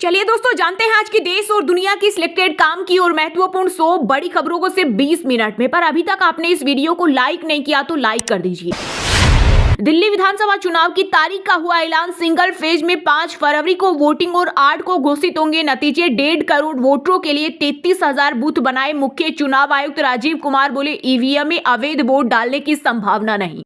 चलिए दोस्तों, जानते हैं आज की देश और दुनिया की सिलेक्टेड काम की और महत्वपूर्ण 100 बड़ी खबरों को सिर्फ 20 मिनट में। पर अभी तक आपने इस वीडियो को लाइक नहीं किया तो लाइक कर दीजिए। दिल्ली विधानसभा चुनाव की तारीख का हुआ ऐलान। सिंगल फेज में 5 फरवरी को वोटिंग और 8 को घोषित होंगे नतीजे। 1.5 करोड़ वोटरों के लिए 33,000 बूथ बनाए। मुख्य चुनाव आयुक्त राजीव कुमार बोले, ईवीएम में अवैध वोट डालने की संभावना नहीं।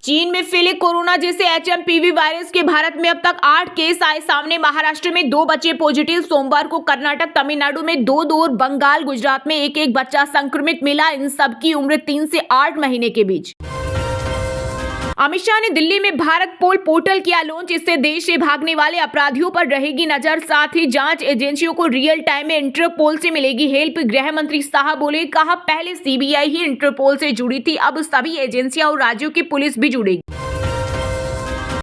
चीन में फैले कोरोना जैसे एचएमपीवी वायरस के भारत में अब तक 8 केस आए सामने। महाराष्ट्र में 2 बच्चे पॉजिटिव। सोमवार को कर्नाटक, तमिलनाडु में 2 और बंगाल, गुजरात में एक बच्चा संक्रमित मिला। इन सबकी उम्र 3 से 8 महीने के बीच। अमित शाह ने दिल्ली में भारत पोल पोर्टल किया लॉन्च। इससे देश से भागने वाले अपराधियों पर रहेगी नजर। साथ ही जांच एजेंसियों को रियल टाइम में इंटरपोल से मिलेगी हेल्प। गृह मंत्री शाह बोले, कहा पहले सीबीआई ही इंटरपोल से जुड़ी थी, अब सभी एजेंसियां और राज्यों की पुलिस भी जुड़ेगी।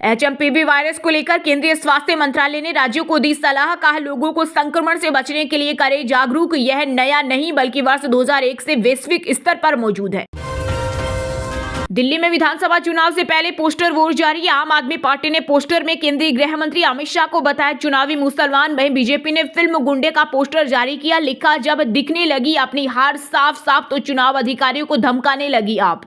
एचएमपीवी वायरस को लेकर केंद्रीय स्वास्थ्य मंत्रालय ने राज्यों को दी सलाह। कहा लोगों को संक्रमण से बचने के लिए करे जागरूक। यह नया नहीं बल्कि वर्ष 2001 से वैश्विक स्तर पर मौजूद है। दिल्ली में विधानसभा चुनाव से पहले पोस्टर वॉर जारी। आम आदमी पार्टी ने पोस्टर में केंद्रीय गृह मंत्री अमित शाह को बताया चुनावी मुसलमान। वहीं बीजेपी ने फिल्म गुंडे का पोस्टर जारी किया। लिखा, जब दिखने लगी अपनी हार साफ साफ तो चुनाव अधिकारियों को धमकाने लगी आप।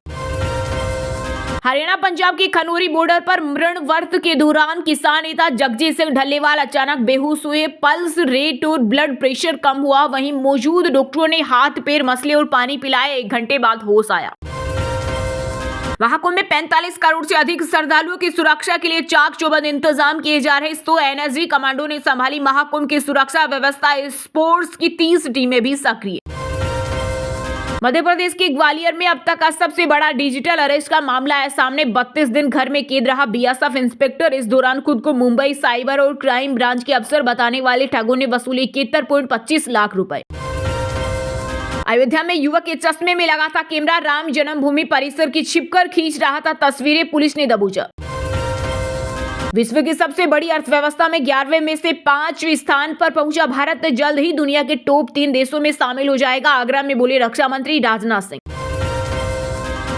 हरियाणा पंजाब की खनौरी बॉर्डर पर मरण व्रत के दौरान किसान नेता जगजीत सिंह ढल्लेवाल अचानक बेहोश हुए। पल्स रेट और ब्लड प्रेशर कम हुआ। वहीं मौजूद डॉक्टरों ने हाथ पैर मसले और पानी पिलाया। 1 घंटे बाद होश आया। महाकुंभ में 45 करोड़ से अधिक श्रद्धालुओं की सुरक्षा के लिए चाक चौबंद इंतजाम किए जा रहे। 100 एनएसजी कमांडो ने संभाली महाकुंभ की सुरक्षा व्यवस्था। स्पोर्ट्स की 30 टीमें भी सक्रिय। मध्य प्रदेश के ग्वालियर में अब तक का सबसे बड़ा डिजिटल अरेस्ट का मामला है सामने। 32 दिन घर में कैद रहा बीएसएफ इंस्पेक्टर। इस दौरान खुद को मुंबई साइबर और क्राइम ब्रांच के अफसर बताने वाले ठगों ने वसूले 71.25 लाख रुपए। अयोध्या में युवक के चश्मे में लगा था कैमरा। राम जन्मभूमि परिसर की छिपकर खींच रहा था तस्वीरें, पुलिस ने दबोचा। विश्व की सबसे बड़ी अर्थव्यवस्था में 11वें में से 5 स्थान पर पहुंचा भारत। जल्द ही दुनिया के टॉप 3 देशों में शामिल हो जाएगा, आगरा में बोले रक्षा मंत्री राजनाथ सिंह।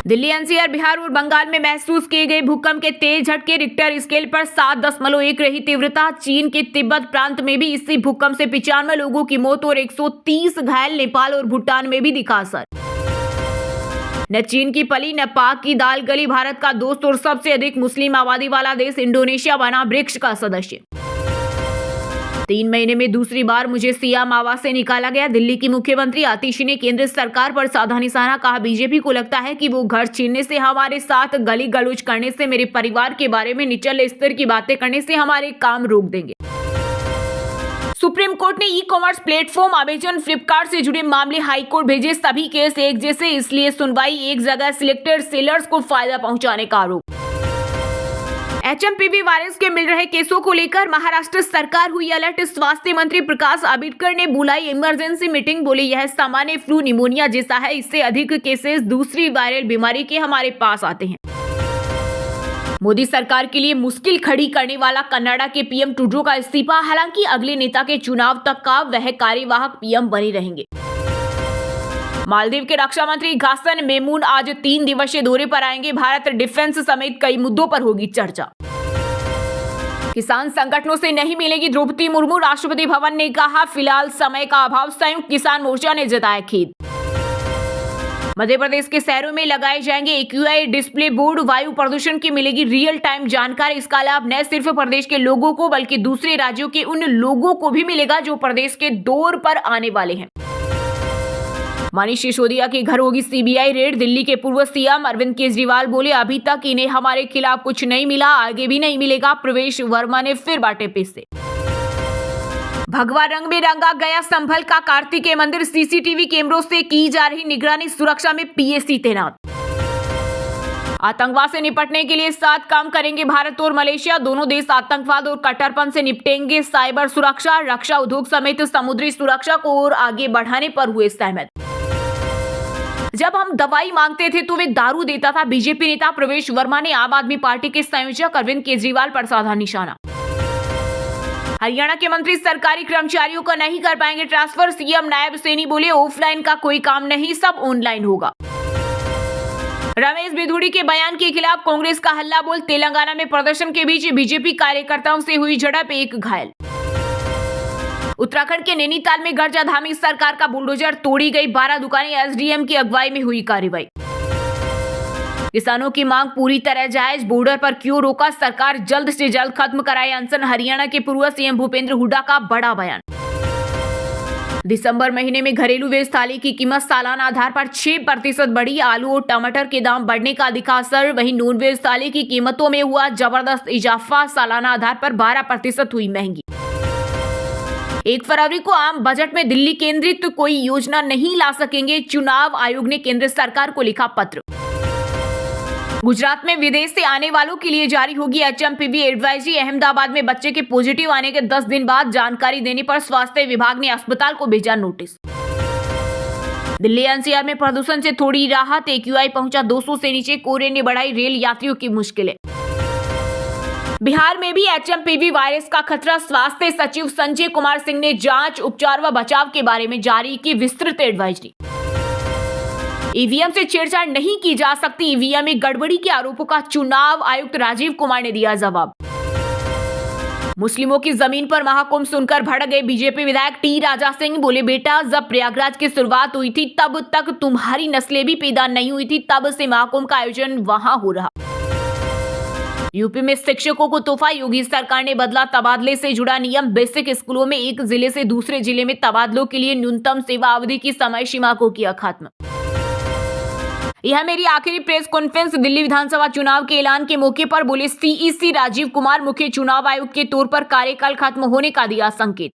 दिल्ली, एनसीआर, बिहार और बंगाल में महसूस किए गए भूकंप के तेज झटके। रिक्टर स्केल पर 7.1 रही तीव्रता। चीन के तिब्बत प्रांत में भी इसी भूकंप से 95 लोगों की मौत और 130 घायल। नेपाल और भूटान में भी दिखा असर। न चीन की पली न पाक की दाल गली। भारत का दोस्त और सबसे अधिक मुस्लिम आबादी वाला देश इंडोनेशिया बना ब्रिक्स का सदस्य। 3 महीने में दूसरी बार मुझे सियाम आवास से निकाला गया। दिल्ली की मुख्यमंत्री आतिशी ने केंद्र सरकार पर साधा निशाना। कहा बीजेपी को लगता है कि वो घर छीनने से, हमारे साथ गली गलौज करने से, मेरे परिवार के बारे में निचले स्तर की बातें करने से हमारे काम रोक देंगे। सुप्रीम कोर्ट ने e commerce platform Amazon, Flipkart से जुड़े मामले हाई कोर्ट भेजे। सभी केस एक जैसे, इसलिए सुनवाई एक जगह। सिलेक्टेड सेलर्स को फायदा पहुंचाने का आरोप। एचएमपीवी वायरस के मिल रहे केसों को लेकर महाराष्ट्र सरकार हुई अलर्ट। स्वास्थ्य मंत्री प्रकाश आंबेडकर ने बुलाई इमरजेंसी मीटिंग। बोले यह सामान्य फ्लू निमोनिया जैसा है, इससे अधिक केसेस दूसरी वायरल बीमारी के हमारे पास आते हैं। मोदी सरकार के लिए मुश्किल खड़ी करने वाला कनाडा के पीएम ट्रूडो का इस्तीफा। हालांकि अगले नेता के चुनाव तक का वह कार्यवाहक पीएम बने रहेंगे। मालदीव के रक्षा मंत्री घासन मेमून आज 3 दिवसीय दौरे पर आएंगे। भारत डिफेंस समेत कई मुद्दों पर होगी चर्चा। किसान संगठनों से नहीं मिलेगी द्रौपदी मुर्मू। राष्ट्रपति भवन ने कहा फिलहाल समय का अभाव। संयुक्त किसान मोर्चा ने जताया खेद। मध्य प्रदेश के शहरों में लगाए जाएंगे एक्यूआई डिस्प्ले बोर्ड। वायु प्रदूषण की मिलेगी रियल टाइम जानकारी। इसका लाभ न सिर्फ प्रदेश के लोगों को बल्कि दूसरे राज्यों के उन लोगों को भी मिलेगा जो प्रदेश के दौर पर आने वाले हैं। मनीष सिसोदिया के घर होगी सीबीआई रेड। दिल्ली के पूर्व सीएम अरविंद केजरीवाल बोले अभी तक इन्हें हमारे खिलाफ कुछ नहीं मिला, आगे भी नहीं मिलेगा। प्रवेश वर्मा ने फिर बांटे पैसे। भगवा रंग में रंगा गया संभल का कार्तिकेय मंदिर। सीसीटीवी कैमरों से की जा रही निगरानी, सुरक्षा में पीएसी तैनात। आतंकवाद से निपटने के लिए साथ काम करेंगे भारत और मलेशिया। दोनों देश आतंकवाद और कट्टरपन से निपटेंगे। साइबर सुरक्षा, रक्षा उद्योग समेत समुद्री सुरक्षा को और आगे बढ़ाने पर हुए सहमत। जब हम दवाई मांगते थे तो वे दारू देता था। बीजेपी नेता प्रवेश वर्मा ने आम आदमी पार्टी के संयोजक अरविंद केजरीवाल पर साधा निशाना। हरियाणा के मंत्री सरकारी कर्मचारियों का नहीं कर पाएंगे ट्रांसफर। सीएम नायब सैनी बोले ऑफलाइन का कोई काम नहीं, सब ऑनलाइन होगा। रमेश बिधूड़ी के बयान के खिलाफ कांग्रेस का हल्ला बोल। तेलंगाना में प्रदर्शन के बीच बीजेपी कार्यकर्ताओं से हुई झड़प, 1 घायल। उत्तराखंड के नैनीताल में गर्जाधामी सरकार का बुलडोजर तोड़ी गई 12 दुकानें, एसडीएम की अगुवाई में हुई कार्रवाई। किसानों की मांग पूरी तरह जायज, बॉर्डर पर क्यों रोका, सरकार जल्द से जल्द खत्म कराए अनशन, हरियाणा के पूर्व सीएम भूपेंद्र हुड्डा का बड़ा बयान। दिसंबर महीने में घरेलू वेज थाली की कीमत सालाना आधार पर 6% बढ़ी, आलू और टमाटर के दाम बढ़ने का दिखा असर। वहीं नॉन वेज थाली की कीमतों में हुआ जबरदस्त इजाफा, सालाना आधार पर 12% हुई महंगी। 1 फरवरी को आम बजट में दिल्ली केंद्रित कोई योजना नहीं ला सकेंगे, चुनाव आयोग ने केंद्र सरकार को लिखा पत्र। गुजरात में विदेश से आने वालों के लिए जारी होगी एचएमपीवी एडवाइजरी, अहमदाबाद में बच्चे के पॉजिटिव आने के 10 दिन बाद जानकारी देने पर स्वास्थ्य विभाग ने अस्पताल को भेजा नोटिस। दिल्ली एनसीआर में प्रदूषण से थोड़ी राहत, एक्यूआई पहुंचा 200 से नीचे, कोरे ने बढ़ाई रेल यात्रियों की मुश्किलें। बिहार में भी एचएमपीवी वायरस का खतरा, स्वास्थ्य सचिव संजय कुमार सिंह ने जांच, उपचार व बचाव के बारे में जारी की विस्तृत एडवाइजरी। ईवीएम से छेड़छाड़ नहीं की जा सकती, ईवीएम में गड़बड़ी के आरोपों का चुनाव आयुक्त राजीव कुमार ने दिया जवाब। मुस्लिमों की जमीन पर महाकुंभ सुनकर भड़क गए बीजेपी विधायक टी राजा सिंह, बोले बेटा जब प्रयागराज की शुरुआत हुई थी तब तक तुम्हारी नस्लें भी पैदा नहीं हुई थी, तब से महाकुंभ का आयोजन वहां हो रहा। यूपी में शिक्षकों को तोहफा, योगी सरकार ने बदला तबादले से जुड़ा नियम, बेसिक स्कूलों में एक जिले से दूसरे जिले में तबादलों के लिए न्यूनतम सेवा अवधि की समय सीमा को किया खत्म। यह मेरी आखिरी प्रेस कॉन्फ्रेंस, दिल्ली विधानसभा चुनाव के ऐलान के मौके पर बोले सीईसी राजीव कुमार, मुख्य चुनाव आयुक्त के तौर पर कार्यकाल खत्म होने का दिया संकेत।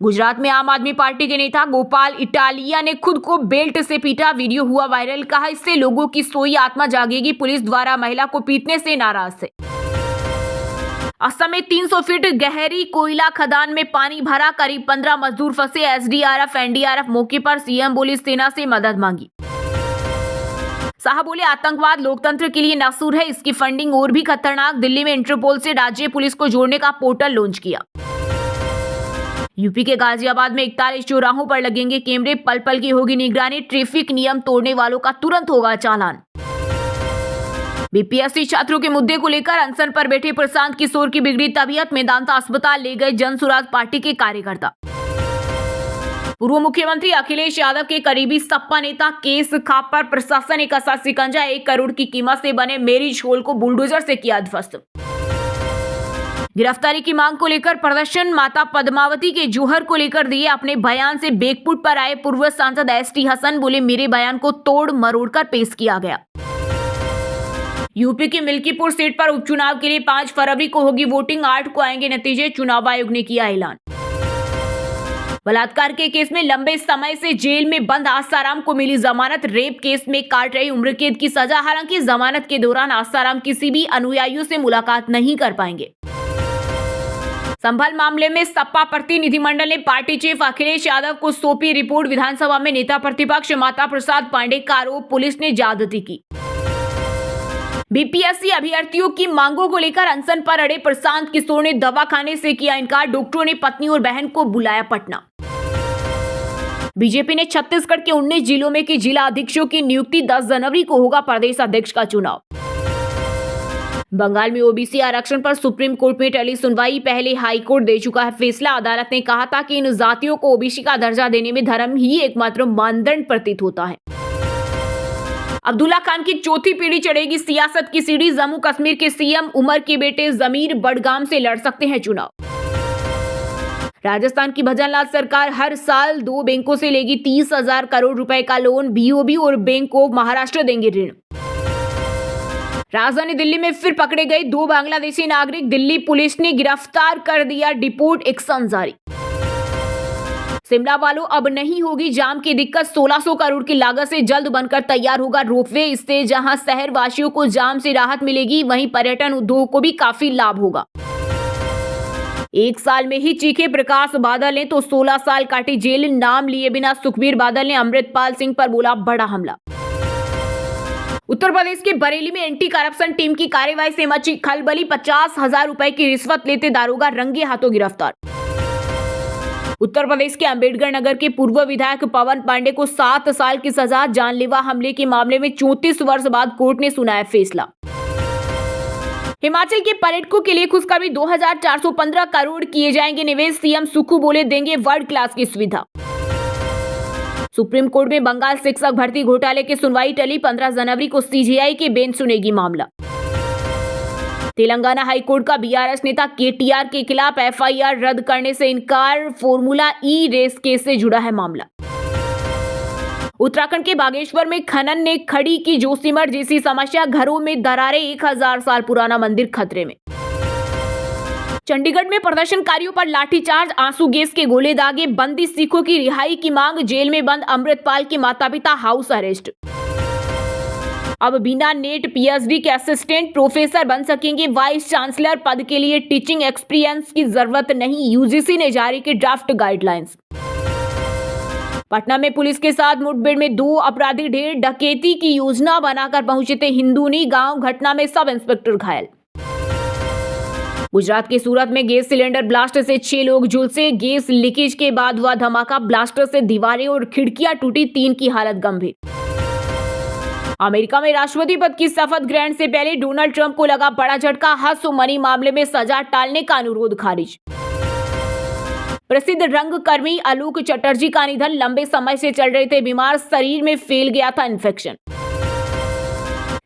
गुजरात में आम आदमी पार्टी के नेता गोपाल इटालिया ने खुद को बेल्ट से पीटा, वीडियो हुआ वायरल, कहा इससे लोगों की सोई आत्मा जागेगी, पुलिस द्वारा महिला को पीटने से नाराज थे। असम में 300 फीट गहरी कोयला खदान में पानी भरा, करीब 15 मजदूर फंसे, एसडीआरएफ एनडीआरएफ मौके पर, सीएम बोले सेना से मदद मांगी। साहब बोले आतंकवाद लोकतंत्र के लिए नासूर है, इसकी फंडिंग और भी खतरनाक, दिल्ली में इंटरपोल से राज्य पुलिस को जोड़ने का पोर्टल लॉन्च किया। यूपी के गाजियाबाद में 41 चौराहों पर लगेंगे कैमरे, पल पल की होगी निगरानी, ट्रैफिक नियम तोड़ने वालों का तुरंत होगा चालान। बीपीएससी छात्रों के मुद्दे को लेकर अनशन पर बैठे प्रशांत किशोर की बिगड़ी तबीयत, मेदांता अस्पताल ले गए जन सुराज पार्टी के कार्यकर्ता। पूर्व मुख्यमंत्री अखिलेश यादव के करीबी सपा नेता केस खाप पर प्रशासन ने कसा शिकंजा, 1 करोड़ की कीमत से बने मैरिज हॉल को बुलडोजर से किया ध्वस्त। गिरफ्तारी की मांग को लेकर प्रदर्शन, माता पद्मावती के जौहर को लेकर दिए अपने बयान से बेकपुट पर आए पूर्व सांसद एसटी हसन, बोले मेरे बयान को तोड़ मरोड़ कर पेश किया गया। यूपी की मिल्कीपुर सीट पर उपचुनाव के लिए 5 फरवरी को होगी वोटिंग, 8 को आएंगे नतीजे, चुनाव आयोग ने किया ऐलान। बलात्कार के केस में लंबे समय से जेल में बंद आसाराम को मिली जमानत, रेप केस में काट रही उम्र कैद की सजा, हालांकि जमानत के दौरान आसाराम किसी भी अनुयायियों से मुलाकात नहीं कर पाएंगे। संभल मामले में सपा प्रतिनिधिमंडल ने पार्टी चीफ अखिलेश यादव को सौंपी रिपोर्ट, विधानसभा में नेता प्रतिपक्ष माता प्रसाद पांडे का आरोप, पुलिस ने ज्यादती की। बीपीएससी अभ्यर्थियों की मांगों को लेकर अनशन पर अड़े प्रशांत किशोर ने दवाखाने से किया इनकार, डॉक्टरों ने पत्नी और बहन को बुलाया पटना। बीजेपी ने छत्तीसगढ़ के 19 जिलों में की जिला अध्यक्षों की नियुक्ति, 10 जनवरी को होगा प्रदेश अध्यक्ष का चुनाव। बंगाल में ओबीसी आरक्षण पर सुप्रीम कोर्ट में टली सुनवाई, पहले हाई कोर्ट दे चुका है फैसला, अदालत ने कहा था कि इन जातियों को ओबीसी का दर्जा देने में धर्म ही एकमात्र मानदंड प्रतीत होता है। अब्दुल्ला खान की चौथी पीढ़ी चढ़ेगी सियासत की सीढ़ी, जम्मू कश्मीर के सीएम उमर के बेटे जमीर बडगाम से लड़ सकते हैं चुनाव। राजस्थान की भजनलाल सरकार हर साल 2 बैंकों से लेगी 30,000 करोड़ रुपए का लोन, बीओबी और बैंक ऑफ महाराष्ट्र देंगे ऋण। राजधानी दिल्ली में फिर पकड़े गए 2 बांग्लादेशी नागरिक, दिल्ली पुलिस ने गिरफ्तार कर दिया, डिपोर्ट एक्शन जारी। शिमला वालों अब नहीं होगी जाम की दिक्कत, 1600 करोड़ की लागत से जल्द बनकर तैयार होगा रोपवे, इससे जहां शहर वासियों को जाम से राहत मिलेगी, वहीं पर्यटन उद्योग को भी काफी लाभ होगा। 1 साल में ही चीखे प्रकाश बादल ने तो 16 साल काटी जेल, नाम लिए बिना सुखबीर बादल ने अमृतपाल सिंह पर बोला बड़ा हमला। उत्तर प्रदेश के बरेली में एंटी करप्शन टीम की कार्रवाई से मची खलबली, 50,000 रुपए की रिश्वत लेते दारोगा रंगे हाथों गिरफ्तार। उत्तर प्रदेश के अंबेडकर नगर के पूर्व विधायक पवन पांडे को 7 साल की सजा, जानलेवा हमले के मामले में 34 वर्ष बाद कोर्ट ने सुनाया फैसला। हिमाचल के पर्यटकों के लिए खुशखबरी, 2415 करोड़ किए जाएंगे निवेश, सीएम सुक्खू बोले देंगे वर्ल्ड क्लास की सुविधा। सुप्रीम कोर्ट में बंगाल शिक्षक भर्ती घोटाले की सुनवाई टली, 15 जनवरी को सीजेआई की बेंच सुनेगी मामला। तेलंगाना हाईकोर्ट का बीआरएस नेता केटीआर के खिलाफ एफआईआर रद्द करने से इनकार, फॉर्मूला ई रेस केस से जुड़ा है मामला। उत्तराखंड के बागेश्वर में खनन ने खड़ी की जोशीमठ जैसी समस्या, घरों में दरारें, 1000 साल पुराना मंदिर खतरे में। चंडीगढ़ में प्रदर्शनकारियों पर लाठीचार्ज, आंसू गैस के गोले दागे, बंदी सिखों की रिहाई की मांग, जेल में बंद अमृतपाल के माता पिता हाउस अरेस्ट। अब बिना नेट पीएचडी के असिस्टेंट प्रोफेसर बन सकेंगे वाइस चांसलर, पद के लिए टीचिंग एक्सपीरियंस की जरूरत नहीं, यूजीसी ने जारी की ड्राफ्ट गाइडलाइंस। पटना में पुलिस के साथ मुठभेड़ में 2 अपराधी ढेर, डकैती की योजना बनाकर पहुंचे थे हिंदूनी गांव, घटना में सब इंस्पेक्टर घायल। गुजरात के सूरत में गैस सिलेंडर ब्लास्ट से 6 लोग झुलसे, गैस लीकेज के बाद हुआ धमाका, ब्लास्टर से दीवारें और खिड़कियां टूटी, 3 की हालत गंभीर। अमेरिका में राष्ट्रपति पद की शपथ ग्रहण से पहले डोनाल्ड ट्रंप को लगा बड़ा झटका, हर्ष मनी मामले में सजा टालने का अनुरोध खारिज। प्रसिद्ध रंगकर्मी आलोक चटर्जी का निधन, लंबे समय से चल रहे थे बीमार, शरीर में फैल गया था इन्फेक्शन।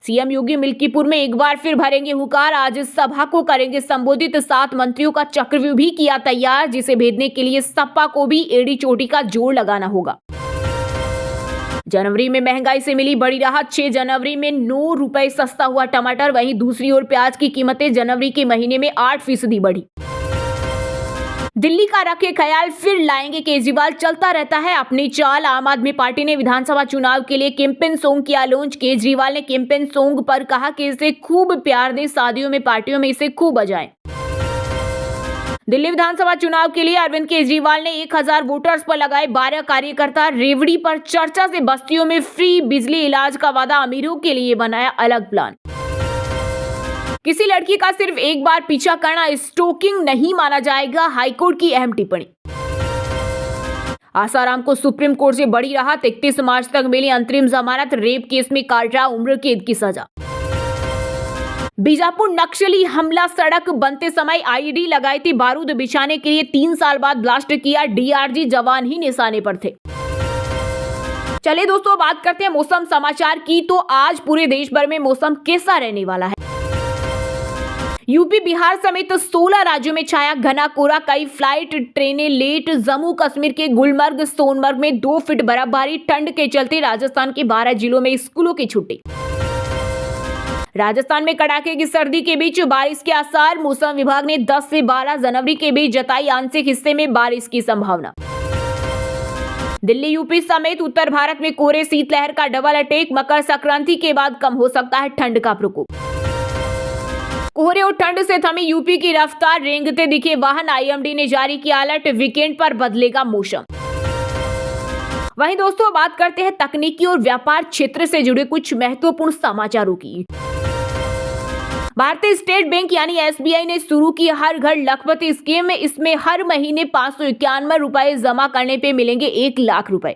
सीएम योगी मिल्कीपुर में एक बार फिर भरेंगे हुंकार, आज सभा को करेंगे संबोधित, 7 मंत्रियों का चक्रव्यूह भी किया तैयार, जिसे भेदने के लिए सपा को भी एड़ी चोटी का जोड़ लगाना होगा। जनवरी में महंगाई से मिली बड़ी राहत, 6 जनवरी में 9 रुपए सस्ता हुआ टमाटर, वहीं दूसरी ओर प्याज की कीमतें जनवरी के महीने में 8% बढ़ी। दिल्ली का रखे ख्याल, फिर लाएंगे केजरीवाल, चलता रहता है अपनी चाल, आम आदमी पार्टी ने विधानसभा चुनाव के लिए कैंपेन सॉन्ग किया लॉन्च, केजरीवाल ने कैंपेन सॉन्ग पर कहा कि इसे खूब प्यार दें, शादियों में पार्टियों में इसे खूब बजाएं। दिल्ली विधानसभा चुनाव के लिए अरविंद केजरीवाल ने 1000 वोटर्स पर लगाए 12 कार्यकर्ता, रेवड़ी पर चर्चा से बस्तियों में फ्री बिजली, इलाज का वादा, अमीरों के लिए बनाया अलग प्लान। किसी लड़की का सिर्फ एक बार पीछा करना स्टोकिंग नहीं माना जाएगा, हाईकोर्ट की अहम टिप्पणी। आसाराम को सुप्रीम कोर्ट से बड़ी राहत, 31 मार्च तक मिली अंतरिम जमानत, रेप केस में काट रहा उम्र कैद की सजा। बीजापुर नक्सली हमला, सड़क बनते समय आईईडी लगाई थी बारूद बिछाने के लिए, 3 साल बाद ब्लास्ट किया, डीआरजी जवान ही निशाने पर थे। चलिए दोस्तों, बात करते हैं मौसम समाचार की। तो आज पूरे देश भर में मौसम कैसा रहने वाला है? यूपी बिहार समेत 16 राज्यों में छाया घना कोहरा, कई फ्लाइट ट्रेनें लेट, जम्मू कश्मीर के गुलमर्ग सोनमर्ग में 2 फीट बर्फबारी, ठंड के चलते राजस्थान के 12 जिलों में स्कूलों की छुट्टी। राजस्थान में कड़ाके की सर्दी के बीच बारिश के आसार, मौसम विभाग ने 10 से 12 जनवरी के बीच जताई आंशिक हिस्से में बारिश की संभावना। दिल्ली यूपी समेत उत्तर भारत में कोहरे, शीतलहर का डबल अटैक, मकर संक्रांति के बाद कम हो सकता है ठंड का प्रकोप। कोहरे और ठंड से थमी यूपी की रफ्तार, रेंगते दिखे वाहन, आईएमडी ने जारी किया अलर्ट, वीकेंड पर बदलेगा मौसम। वहीं दोस्तों, बात करते हैं तकनीकी और व्यापार क्षेत्र से जुड़े कुछ महत्वपूर्ण समाचारों की। भारतीय स्टेट बैंक यानी एसबीआई ने शुरू की हर घर लखपति स्कीम, इसमें हर महीने 591 रुपए जमा करने पे मिलेंगे 1 लाख रुपए।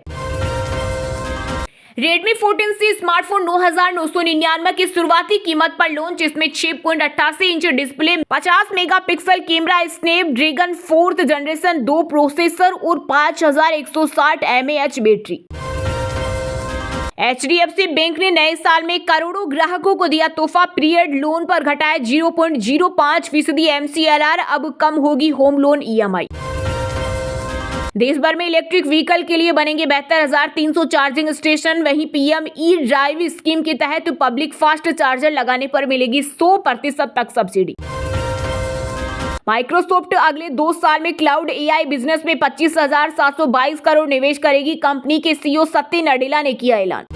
Redmi 14C स्मार्टफोन 9,999 की शुरुआती कीमत पर लॉन्च, इसमें 6.88 inch display, 50 megapixel camera, Snapdragon 4th generation 2 processor और 5160 mAh बैटरी। HDFC बैंक ने नए साल में करोड़ों ग्राहकों को दिया तोहफा, पीरियड लोन पर घटाया 0.05% MCLR, अब कम होगी होम लोन EMI। देश भर में इलेक्ट्रिक व्हीकल के लिए बनेंगे 72,300 चार्जिंग स्टेशन, वहीं पीएम ई ड्राइव स्कीम के तहत पब्लिक फास्ट चार्जर लगाने पर मिलेगी 100% तक सब्सिडी। माइक्रोसॉफ्ट अगले 2 साल में क्लाउड एआई बिजनेस में 25,722 करोड़ निवेश करेगी, कंपनी के सीईओ सत्य नडेला ने किया ऐलान।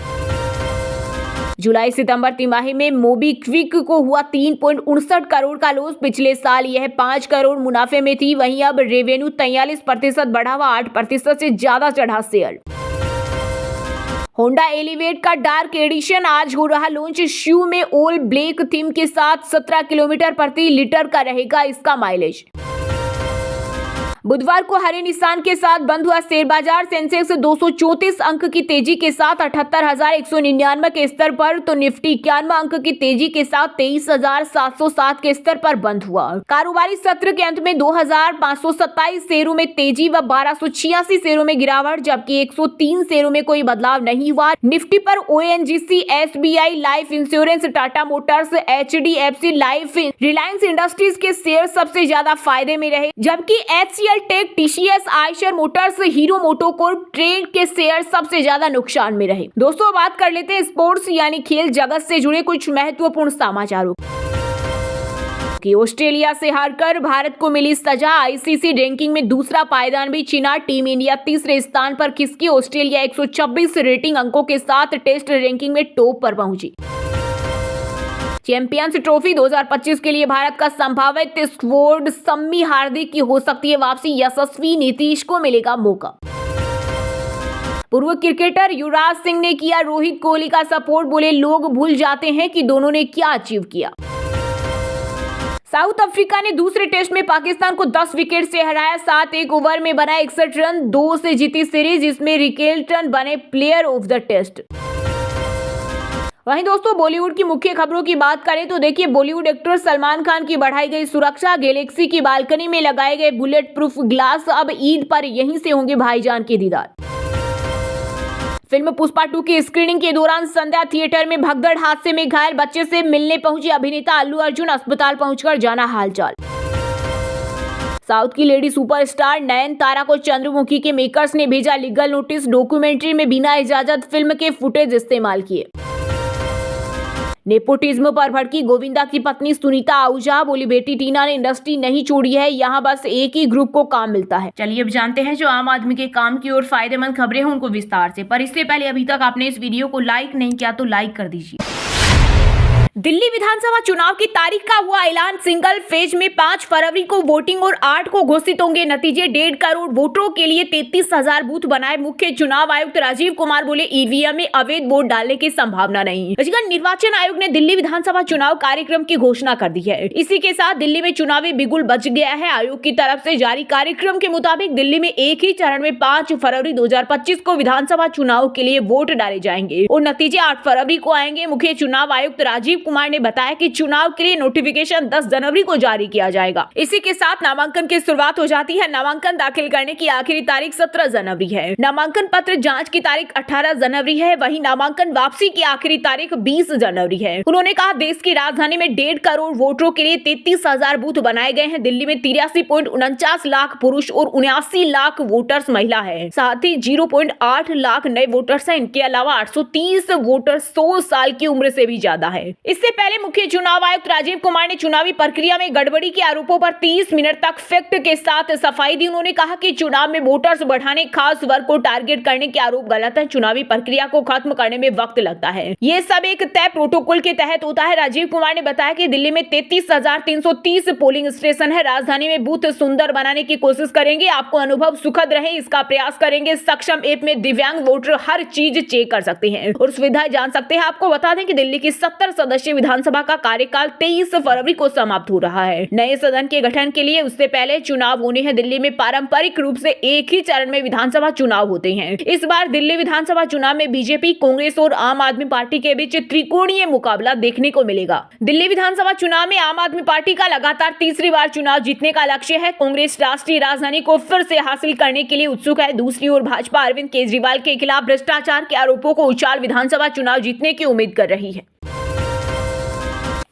जुलाई सितंबर तिमाही में मोबीक्विक को हुआ 3.59 करोड़ का लॉस, पिछले साल यह 5 करोड़ मुनाफे में थी, वहीं अब रेवेन्यू 43% बढ़ा हुआ, 8% से ज्यादा चढ़ा शेयर। होंडा एलिवेट का डार्क एडिशन आज हो रहा लॉन्च, शू में ऑल ब्लैक थीम के साथ 17 किलोमीटर प्रति लीटर का रहेगा इसका माइलेज। बुधवार को हरे निशान के साथ बंद हुआ शेयर बाजार। सेंसेक्स 234 अंक की तेजी के साथ 78,199 के स्तर पर, तो निफ्टी 91 अंक की तेजी के साथ 23,707 के स्तर पर बंद हुआ। कारोबारी सत्र के अंत में 2,527 शेयरों में तेजी व 1,286 शेयरों में गिरावट, जबकि 103 शेयरों में कोई बदलाव नहीं हुआ। निफ्टी पर ONGC, SBI life insurance, Tata motors, HDFC life, Reliance industries के शेयर सबसे ज्यादा फायदे में रहे, जबकि HCL tech, TCS, Eicher motors, Hero MotoCorp trade के शेयर सबसे ज्यादा नुकसान में रहे। दोस्तों, बात कर लेते हैं स्पोर्ट्स यानी खेल जगत से जुड़े कुछ महत्वपूर्ण समाचारों की। ऑस्ट्रेलिया से हारकर भारत को मिली सजा। आईसीसी रैंकिंग में दूसरा पायदान भी छिना। टीम इंडिया तीसरे स्थान पर खिसकी। ऑस्ट्रेलिया 126 रेटिंग अंकों के साथ टेस्ट रैंकिंग में टॉप पर पहुंची। चैंपियंस ट्रॉफी 2025 के लिए भारत का संभावित स्क्वाड। सम्मी हार्दिक की हो सकती है वापसी। यशस्वी नीतीश को मिलेगा मौका। पूर्व क्रिकेटर युवराज सिंह ने किया रोहित कोहली का सपोर्ट। बोले, लोग भूल जाते हैं कि दोनों ने क्या अचीव किया। साउथ अफ्रीका ने दूसरे टेस्ट में पाकिस्तान को 10 विकेट से हराया। 7 ओवर में बनाए 61 रन, 2 से जीती सीरीज, जिसमें रिकेल्टन बने प्लेयर ऑफ द टेस्ट। वहीं दोस्तों, बॉलीवुड की मुख्य खबरों की बात करें तो देखिए, बॉलीवुड एक्टर सलमान खान की बढ़ाई गई सुरक्षा। गैलेक्सी की बालकनी में लगाए गए बुलेट प्रूफ ग्लास। अब ईद पर यहीं से होंगे भाईजान के दीदार। फिल्म पुष्पा 2 की स्क्रीनिंग के दौरान संध्या थिएटर में भगदड़ हादसे में घायल बच्चे से मिलने पहुंचे अभिनेता अल्लू अर्जुन। अस्पताल पहुंचकर जाना हालचाल। साउथ की लेडी सुपरस्टार नयनतारा को चंद्रमुखी के मेकर्स ने भेजा लीगल नोटिस। डॉक्यूमेंट्री में बिना इजाजत फिल्म के फुटेज इस्तेमाल किए। नेपोटिज्म पर भड़की गोविंदा की पत्नी सुनीता आहूजा। बोली, बेटी टीना ने इंडस्ट्री नहीं छोड़ी है, यहाँ बस एक ही ग्रुप को काम मिलता है। चलिए अब जानते हैं जो आम आदमी के काम की और फायदेमंद खबरें हैं उनको विस्तार से। पर इससे पहले अभी तक आपने इस वीडियो को लाइक नहीं किया तो लाइक कर दीजिए। दिल्ली विधानसभा चुनाव की तारीख का हुआ ऐलान। सिंगल फेज में 5 फरवरी को वोटिंग और 8 को घोषित होंगे नतीजे। 1.5 करोड़ वोटरों के लिए 33,000 बूथ बनाए। मुख्य चुनाव आयुक्त राजीव कुमार बोले, ईवीएम में अवैध वोट डालने की संभावना नहीं। निर्वाचन आयोग ने दिल्ली विधानसभा चुनाव कार्यक्रम की घोषणा कर दी है। इसी के साथ दिल्ली में चुनावी बिगुल बज गया है। आयोग की तरफ से जारी कार्यक्रम के मुताबिक दिल्ली में एक ही चरण में 5 फरवरी 2025 को विधानसभा चुनाव के लिए वोट डाले जाएंगे और नतीजे 8 फरवरी को आएंगे। मुख्य चुनाव आयुक्त राजीव कुमार ने बताया कि चुनाव के लिए नोटिफिकेशन 10 जनवरी को जारी किया जाएगा। इसी के साथ नामांकन की शुरुआत हो जाती है। नामांकन दाखिल करने की आखिरी तारीख 17 जनवरी है। नामांकन पत्र जांच की तारीख 18 जनवरी है। वहीं नामांकन वापसी की आखिरी तारीख 20 जनवरी है। उन्होंने कहा, देश की राजधानी में 1.5 करोड़ वोटरों के लिए 33,000 बूथ बनाए गए हैं। दिल्ली में 83.49 लाख पुरुष और 79 लाख वोटर्स महिला है। साथ ही 0.8 लाख नए वोटर्स हैं। इनके अलावा 830 वोटर 100 साल की उम्र से भी ज्यादा है। इससे पहले मुख्य चुनाव आयुक्त राजीव कुमार ने चुनावी प्रक्रिया में गड़बड़ी के आरोपों पर 30 मिनट तक फैक्ट के साथ सफाई दी। उन्होंने कहा कि चुनाव में वोटर्स बढ़ाने, खास वर्ग को टारगेट करने के आरोप गलत है। चुनावी प्रक्रिया को खत्म करने में वक्त लगता है। ये सब एक तय प्रोटोकॉल के तहत होता है। राजीव कुमार ने बताया कि दिल्ली में 33,330 पोलिंग स्टेशन है। राजधानी में बूथ सुंदर बनाने की कोशिश करेंगे। आपको अनुभव सुखद रहे इसका प्रयास करेंगे। सक्षम ऐप में दिव्यांग वोटर हर चीज चेक कर सकते हैं और सुविधाएं जान सकते हैं। आपको बता दें कि दिल्ली की 70 सदस्यीय विधानसभा का कार्यकाल 23 फरवरी को समाप्त हो रहा है। नए सदन के गठन के लिए उससे पहले चुनाव होने हैं। दिल्ली में पारंपरिक रूप से एक ही चरण में विधानसभा चुनाव होते हैं। इस बार दिल्ली विधानसभा चुनाव में बीजेपी, कांग्रेस और आम आदमी पार्टी के बीच त्रिकोणीय मुकाबला देखने को मिलेगा। दिल्ली विधानसभा चुनाव में आम आदमी पार्टी का लगातार तीसरी बार चुनाव जीतने का लक्ष्य है। कांग्रेस राष्ट्रीय राजधानी को फिर से हासिल करने के लिए उत्सुक है। दूसरी ओर भाजपा अरविंद केजरीवाल के खिलाफ भ्रष्टाचार के आरोपों को उछाल विधानसभा चुनाव जीतने की उम्मीद कर रही है।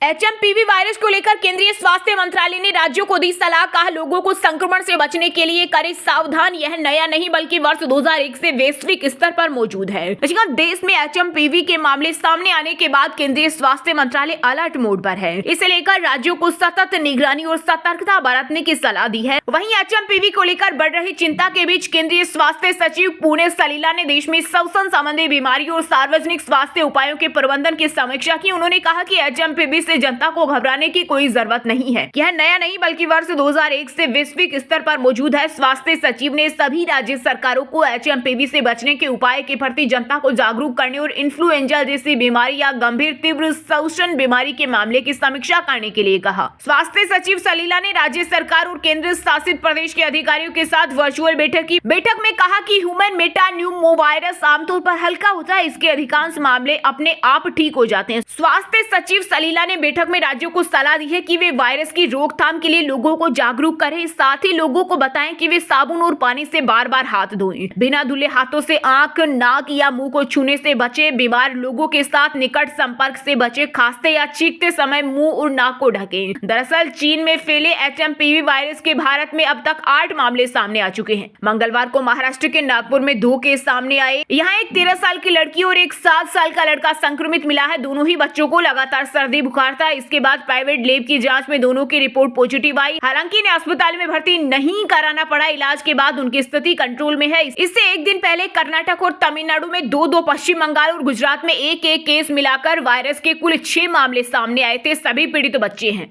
एचएमपीवी वायरस को लेकर केंद्रीय स्वास्थ्य मंत्रालय ने राज्यों को दी सलाह। कहा, लोगों को संक्रमण से बचने के लिए करें सावधान। यह नया नहीं बल्कि वर्ष 2001 से वैश्विक स्तर पर मौजूद है। देश में एचएमपीवी के मामले सामने आने के बाद केंद्रीय स्वास्थ्य मंत्रालय अलर्ट मोड पर है। इसे लेकर राज्यों को सतत निगरानी और सतर्कता बरतने की सलाह दी है। वहीं एचएमपीवी को लेकर बढ़ रही चिंता के बीच केंद्रीय स्वास्थ्य सचिव पुण्य सलीला ने देश में श्वसन संबंधी बीमारियों और सार्वजनिक स्वास्थ्य उपायों के प्रबंधन की समीक्षा की। उन्होंने कहा कि एचएमपीवी इससे जनता को घबराने की कोई जरूरत नहीं है। यह नया नहीं बल्कि वर्ष 2001 से वैश्विक स्तर पर मौजूद है। स्वास्थ्य सचिव ने सभी राज्य सरकारों को HMPV से बचने के उपाय के प्रति जनता को जागरूक करने और इन्फ्लुएंजा जैसी बीमारी या गंभीर तीव्र श्वसन बीमारी के मामले की समीक्षा करने के लिए कहा। स्वास्थ्य सचिव सलीला ने राज्य सरकार और केंद्र शासित प्रदेश के अधिकारियों के साथ वर्चुअल बैठक में कहा कि ह्यूमन मेटान्यूमोवायरस आमतौर पर हल्का होता है, इसके अधिकांश मामले अपने आप ठीक हो जाते हैं। स्वास्थ्य सचिव सलीला ने बैठक में राज्यों को सलाह दी है कि वे वायरस की रोकथाम के लिए लोगों को जागरूक करें, साथ ही लोगों को बताएं कि वे साबुन और पानी से बार-बार हाथ धोएं, बिना धुले हाथों से आंख, नाक या मुंह को छूने से बचें, बीमार लोगों के साथ निकट संपर्क से बचें, खांसते या छींकते समय मुंह और नाक को ढकें। दरअसल चीन में फैले HMPV वायरस के भारत में अब तक 8 मामले सामने आ चुके हैं। मंगलवार को महाराष्ट्र के नागपुर में 2 केस सामने आए। यहाँ एक 13 साल की लड़की और एक 7 साल का लड़का संक्रमित मिला है। दोनों ही बच्चों को लगातार सर्दी बुखार था। इसके बाद प्राइवेट लैब की जांच में दोनों की रिपोर्ट पॉजिटिव आई। हालांकि इन्हें अस्पताल में भर्ती नहीं कराना पड़ा। इलाज के बाद उनकी स्थिति कंट्रोल में है। इससे एक दिन पहले कर्नाटक और तमिलनाडु में 2-2, पश्चिम बंगाल और गुजरात में 1-1 केस मिलाकर वायरस के कुल 6 मामले सामने आए थे। सभी पीड़ित बच्चे हैं।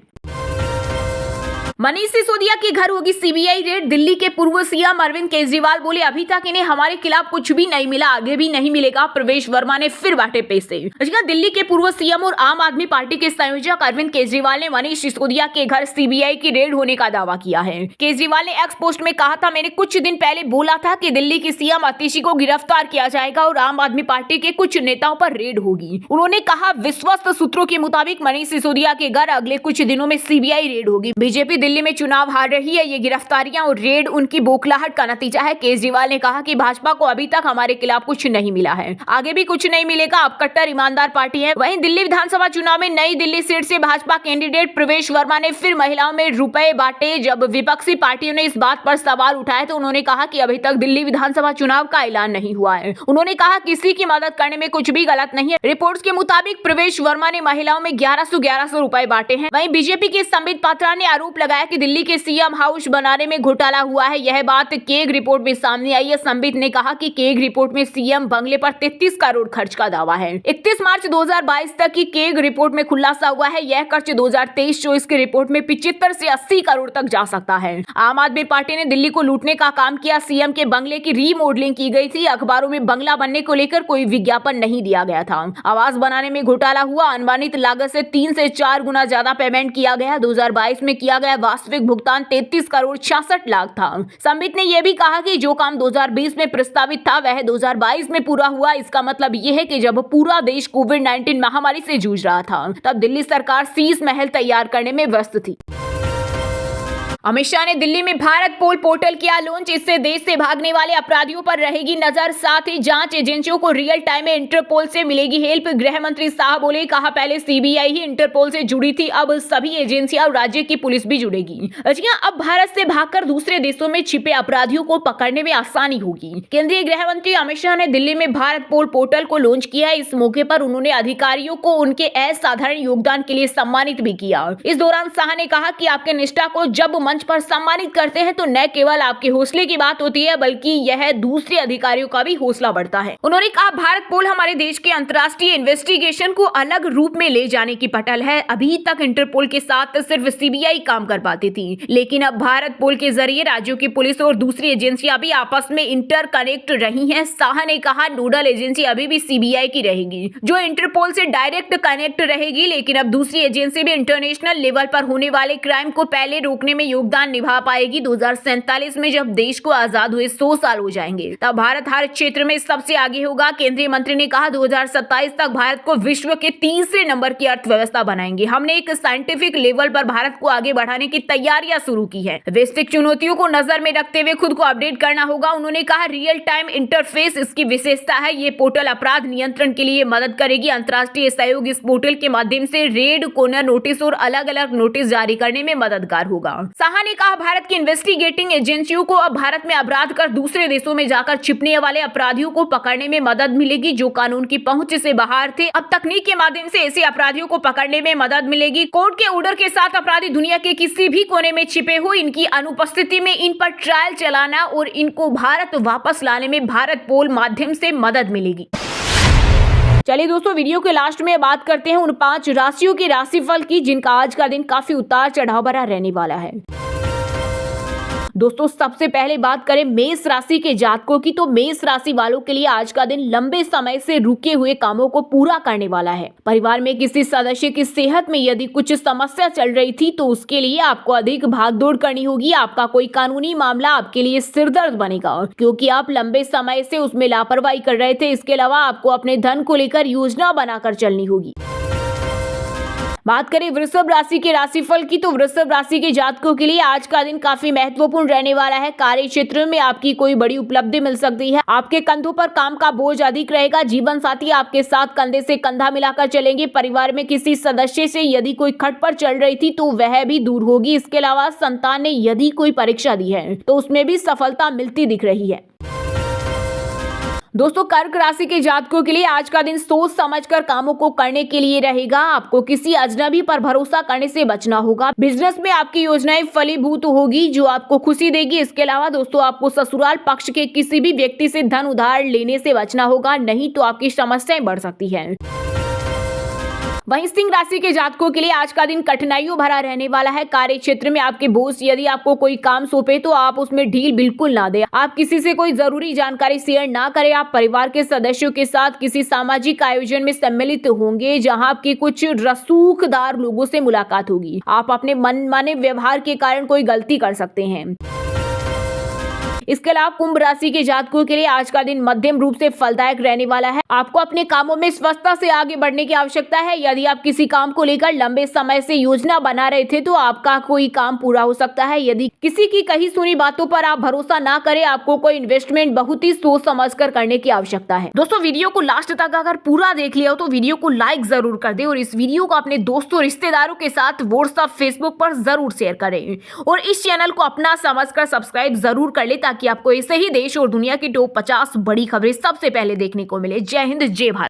मनीष सिसोदिया के घर होगी CBI रेड। दिल्ली के पूर्व सीएम अरविंद केजरीवाल बोले, अभी तक इन्हें हमारे खिलाफ कुछ भी नहीं मिला, आगे भी नहीं मिलेगा। प्रवेश वर्मा ने फिर बांटे पैसे। दिल्ली के पूर्व सीएम और आम आदमी पार्टी के संयोजक अरविंद केजरीवाल ने मनीष सिसोदिया के घर CBI की रेड होने का दावा किया है। केजरीवाल ने एक्स पोस्ट में कहा था, मैंने कुछ दिन पहले बोला था कि दिल्ली की सीएम आतिशी को गिरफ्तार किया जाएगा और आम आदमी पार्टी के कुछ नेताओं पर रेड होगी। उन्होंने कहा, विश्वस्त सूत्रों के मुताबिक मनीष सिसोदिया के घर अगले कुछ दिनों में CBI रेड होगी। बीजेपी दिल्ली में चुनाव हार रही है। ये गिरफ्तारियां और रेड उनकी बौखलाहट का नतीजा है। केजरीवाल ने कहा कि भाजपा को अभी तक हमारे खिलाफ कुछ नहीं मिला है, आगे भी कुछ नहीं मिलेगा। अब कट्टर ईमानदार पार्टी है। वहीं दिल्ली विधानसभा चुनाव में नई दिल्ली सीट से भाजपा कैंडिडेट प्रवेश वर्मा ने फिर महिलाओं में रुपए बांटे। जब विपक्षी पार्टियों ने इस बात पर सवाल उठाए तो उन्होंने कहा कि अभी तक दिल्ली विधानसभा चुनाव का ऐलान नहीं हुआ है। उन्होंने कहा, किसी की मदद करने में कुछ भी गलत नहीं है। रिपोर्ट्स के मुताबिक प्रवेश वर्मा ने महिलाओं में 1100 रुपए बांटे हैं। वहीं बीजेपी के संबित पात्रा ने आरोप लगाया कि दिल्ली के सीएम हाउस बनाने में घोटाला हुआ है। यह बात केग रिपोर्ट में सामने आई है। संबित ने कहा कि केग रिपोर्ट में सीएम बंगले पर 33 करोड़ खर्च का दावा है। 31 मार्च 2022 तक की केग रिपोर्ट में खुलासा हुआ है। यह खर्च 2023-24 की रिपोर्ट में 75 से 80 करोड़ तक जा सकता है। आम आदमी पार्टी ने दिल्ली को लूटने का काम किया। सीएम के बंगले की रीमॉडलिंग की गई थी। अखबारों में बंगला बनने को लेकर कोई विज्ञापन नहीं दिया गया था। आवास बनाने में घोटाला हुआ। अनुमानित लागत से 3 से 4 गुना ज्यादा पेमेंट किया गया। 2022 में किया गया वास्तविक भुगतान 33 करोड़ 66 लाख था। संबित ने यह भी कहा कि जो काम 2020 में प्रस्तावित था वह 2022 में पूरा हुआ। इसका मतलब यह है कि जब पूरा देश कोविड-19 महामारी से जूझ रहा था तब दिल्ली सरकार शीश महल तैयार करने में व्यस्त थी। अमित शाह ने दिल्ली में भारत पोल पोर्टल किया लॉन्च। इससे देश से भागने वाले अपराधियों पर रहेगी नजर, साथ ही जांच एजेंसियों को रियल टाइम में इंटरपोल से मिलेगी हेल्प। गृह मंत्री शाह बोले, कहा पहले CBI ही इंटरपोल से जुड़ी थी, अब सभी एजेंसियां और राज्य की पुलिस भी जुड़ेगी। अब भारत से भागकर दूसरे देशों में छिपे अपराधियों को पकड़ने में आसानी होगी। केंद्रीय गृह मंत्री अमित शाह ने दिल्ली में भारत पोल पोर्टल को लॉन्च किया। इस मौके पर उन्होंने अधिकारियों को उनके असाधारण योगदान के लिए सम्मानित भी किया। इस दौरान शाह ने कहा कि आपके निष्ठा को जब मंच पर सम्मानित करते हैं तो न केवल आपके हौसले की बात होती है बल्कि यह दूसरे अधिकारियों का भी हौसला बढ़ता है। उन्होंने कहा, भारत पोल हमारे देश के अंतर्राष्ट्रीय इन्वेस्टिगेशन को अलग रूप में ले जाने की पटल है। अभी तक इंटरपोल के साथ सिर्फ CBI काम कर पाती थी, लेकिन अब भारत पोल के जरिए राज्यों की पुलिस और दूसरी एजेंसियां भी आपस में इंटरकनेक्ट रही हैं। शाह ने कहा, नोडल एजेंसी अभी भी CBI की रहेगी जो इंटरपोल से डायरेक्ट कनेक्ट रहेगी, लेकिन अब दूसरी एजेंसी भी इंटरनेशनल लेवल पर होने वाले क्राइम को पहले रोकने में योगदान निभा पाएगी। 2047 में जब देश को आजाद हुए 100 साल हो जाएंगे तब भारत हर क्षेत्र में सबसे आगे होगा। केंद्रीय मंत्री ने कहा, 2027 तक भारत को विश्व के तीसरे नंबर की अर्थव्यवस्था बनाएंगे। हमने एक साइंटिफिक लेवल पर भारत को आगे बढ़ाने की तैयारियां शुरू की है। वैश्विक चुनौतियों को नजर में रखते हुए खुद को अपडेट करना होगा। उन्होंने कहा, रियल टाइम इंटरफेस इसकी विशेषता है। ये पोर्टल अपराध नियंत्रण के लिए मदद करेगी। अंतर्राष्ट्रीय सहयोग इस पोर्टल के माध्यम से रेड, कॉर्नर नोटिस और अलग अलग नोटिस जारी करने में मददगार होगा। शाह ने कहा, भारत की इन्वेस्टिगेटिंग एजेंसियों को अब भारत में अपराध कर दूसरे देशों में जाकर छिपने वाले अपराधियों को पकड़ने में मदद मिलेगी जो कानून की पहुंच से बाहर थे। अब तकनीक के माध्यम से ऐसे अपराधियों को पकड़ने में मदद मिलेगी। कोर्ट के ऑर्डर के साथ अपराधी दुनिया के किसी भी कोने में छिपे हो, इनकी अनुपस्थिति में इन पर ट्रायल चलाना और इनको भारत वापस लाने में भारत पोल माध्यम से मदद मिलेगी। चलिए दोस्तों, वीडियो के लास्ट में बात करते हैं उन 5 राशियों के राशिफल की जिनका आज का दिन काफी उतार चढ़ाव भरा रहने वाला है। दोस्तों, सबसे पहले बात करें मेष राशि के जातकों की, तो मेष राशि वालों के लिए आज का दिन लंबे समय से रुके हुए कामों को पूरा करने वाला है। परिवार में किसी सदस्य की सेहत में यदि कुछ समस्या चल रही थी तो उसके लिए आपको अधिक भागदौड़ करनी होगी। आपका कोई कानूनी मामला आपके लिए सिरदर्द बनेगा क्योंकि आप लंबे समय से उसमें लापरवाही कर रहे थे। इसके अलावा आपको अपने धन को लेकर योजना बनाकर चलनी होगी। बात करें वृषभ राशि के राशिफल की, तो वृषभ राशि के जातकों के लिए आज का दिन काफी महत्वपूर्ण रहने वाला है। कार्य क्षेत्र में आपकी कोई बड़ी उपलब्धि मिल सकती है। आपके कंधों पर काम का बोझ अधिक रहेगा। जीवन साथी आपके साथ कंधे से कंधा मिलाकर चलेंगे। परिवार में किसी सदस्य से यदि कोई खटपट चल रही थी तो वह भी दूर होगी। इसके अलावा संतान ने यदि कोई परीक्षा दी है तो उसमें भी सफलता मिलती दिख रही है। दोस्तों, कर्क राशि के जातकों के लिए आज का दिन सोच समझकर कामों को करने के लिए रहेगा। आपको किसी अजनबी पर भरोसा करने से बचना होगा। बिजनेस में आपकी योजनाएं फलीभूत होगी जो आपको खुशी देगी। इसके अलावा दोस्तों, आपको ससुराल पक्ष के किसी भी व्यक्ति से धन उधार लेने से बचना होगा, नहीं तो आपकी समस्याएं बढ़ सकती हैं। वहीं सिंह राशि के जातकों के लिए आज का दिन कठिनाइयों भरा रहने वाला है। कार्य क्षेत्र में आपके बॉस यदि आपको कोई काम सौंपे तो आप उसमें ढील बिल्कुल ना दें। आप किसी से कोई जरूरी जानकारी शेयर ना करें। आप परिवार के सदस्यों के साथ किसी सामाजिक आयोजन में सम्मिलित होंगे जहां आपकी कुछ रसूखदार लोगों से मुलाकात होगी। आप अपने मनमाने व्यवहार के कारण कोई गलती कर सकते हैं। इसके अलावा कुंभ राशि के जातकों के लिए आज का दिन मध्यम रूप से फलदायक रहने वाला है। आपको अपने कामों में स्वस्थता से आगे बढ़ने की आवश्यकता है। यदि आप किसी काम को लेकर लंबे समय से योजना बना रहे थे तो आपका कोई काम पूरा हो सकता है। यदि किसी की कही सुनी बातों पर आप भरोसा ना करें। आपको कोई इन्वेस्टमेंट बहुत ही सोच समझ कर करने की आवश्यकता है। दोस्तों, वीडियो को लास्ट तक अगर पूरा देख लिया हो तो वीडियो को लाइक जरूर कर दे और इस वीडियो को अपने दोस्तों रिश्तेदारों के साथ व्हाट्सएप फेसबुक पर जरूर शेयर करें और इस चैनल को अपना समझकर सब्सक्राइब जरूर कर ले ताकि आपको ऐसे ही देश और दुनिया की टॉप 50 बड़ी खबरें सबसे पहले देखने को मिले। जय हिंद, जय भारत।